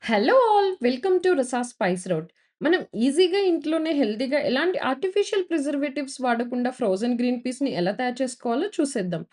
Hello all! Welcome to Rasa spice road. మనం ఈజీగా ఇంట్లోనే హెల్తీగా ఎలాంటి ఆర్టిఫిషియల్ ప్రిజర్వేటివ్స్ వాడకుండా ఫ్రోజన్ గ్రీన్ పీస్‌ని ఎలా తయారు చేసుకోవాలో చూసేద్దాం.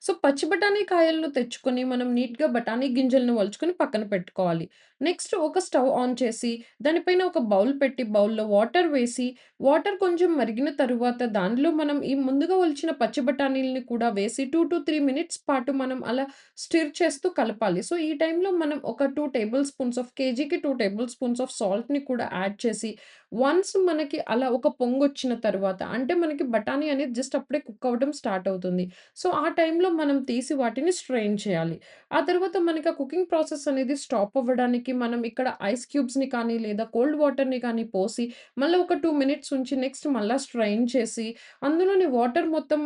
సో, పచ్చి బఠానీ కాయలను తెచ్చుకొని మనం నీట్‌గా బఠానీ గింజలను ఒలుచుకొని పక్కన పెట్టుకోవాలి. నెక్స్ట్ ఒక స్టవ్ ఆన్ చేసి దానిపైన ఒక బౌల్ పెట్టి బౌల్‌లో వాటర్ వేసి వాటర్ కొంచెం మరిగిన తరువాత దానిలో మనం ఈ ముందుగా ఒలిచిన పచ్చి బఠానీలని కూడా వేసి 2-3 మినిట్స్ పాటు మనం అలా స్టిర్ చేస్తూ కలపాలి. సో, ఈ టైంలో మనం ఒక 2 టేబుల్ స్పూన్స్ ఆఫ్ కేజీకి 2 టేబుల్ స్పూన్స్ ఆఫ్ సాల్ట్‌ని కూడా యాడ్ చేసి, వన్స్ మనకి అలా ఒక పొంగొచ్చిన తరువాత అంటే మనకి బఠానీ అనేది జస్ట్ అప్పుడే కుక్ అవ్వడం స్టార్ట్ అవుతుంది. సో, ఆ టైంలో మనం తీసి వాటిని స్ట్రెయిన్ చేయాలి. ఆ తర్వాత మనకి ఆ కుకింగ్ ప్రాసెస్ అనేది స్టాప్ అవ్వడానికి మనం ఇక్కడ ఐస్ క్యూబ్స్‌ని కానీ, లేదా కోల్డ్ వాటర్‌ని కానీ పోసి, మళ్ళా ఒక 2 మినిట్స్ ఉంచి నెక్స్ట్ మళ్ళా స్ట్రెయిన్ చేసి, అందులోని వాటర్ మొత్తం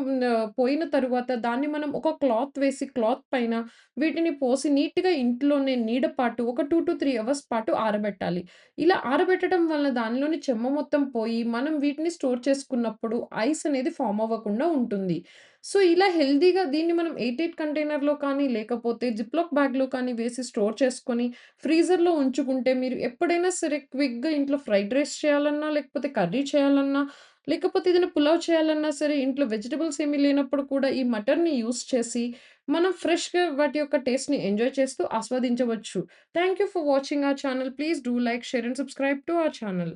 పోయిన తరువాత దాన్ని మనం ఒక క్లాత్ వేసి క్లాత్ పైన వీటిని పోసి నీట్‌గా ఇంట్లోనే నీడ పాటు ఒక 2-3 అవర్స్ పాటు ఆరబెట్టాలి. ఇలా ఆరబెట్టడం వల్ల దానిలోని చెమ్మ మొత్తం పోయి, మనం వీటిని స్టోర్ చేసుకున్నప్పుడు ఐస్ అనేది ఫార్మ్ అవ్వకుండా ఉంటుంది. సో, ఇలా హెల్తీగా దీన్ని మనం ఎయిర్ టైట్ కంటైనర్‌లో కానీ, లేకపోతే జిప్‌లాక్ బ్యాగ్‌లో కానీ వేసి స్టోర్ చేసుకొని ఫ్రీజర్‌లో ఉంచుకుంటే మీరు ఎప్పుడైనా సరే క్విక్‌గా ఇంట్లో ఫ్రైడ్ రైస్ చేయాలన్నా, లేకపోతే కర్రీ చేయాలన్నా, లేకపోతే ఏదైనా పులావ్ చేయాలన్నా సరే ఇంట్లో వెజిటబుల్స్ ఏమీ లేనప్పుడు కూడా ఈ మటర్‌ని యూజ్ చేసి మనం ఫ్రెష్‌గా వాటి యొక్క టేస్ట్‌ని ఎంజాయ్ చేస్తూ ఆస్వాదించవచ్చు. Thank you for watching our channel. Please do like, share and subscribe to our channel.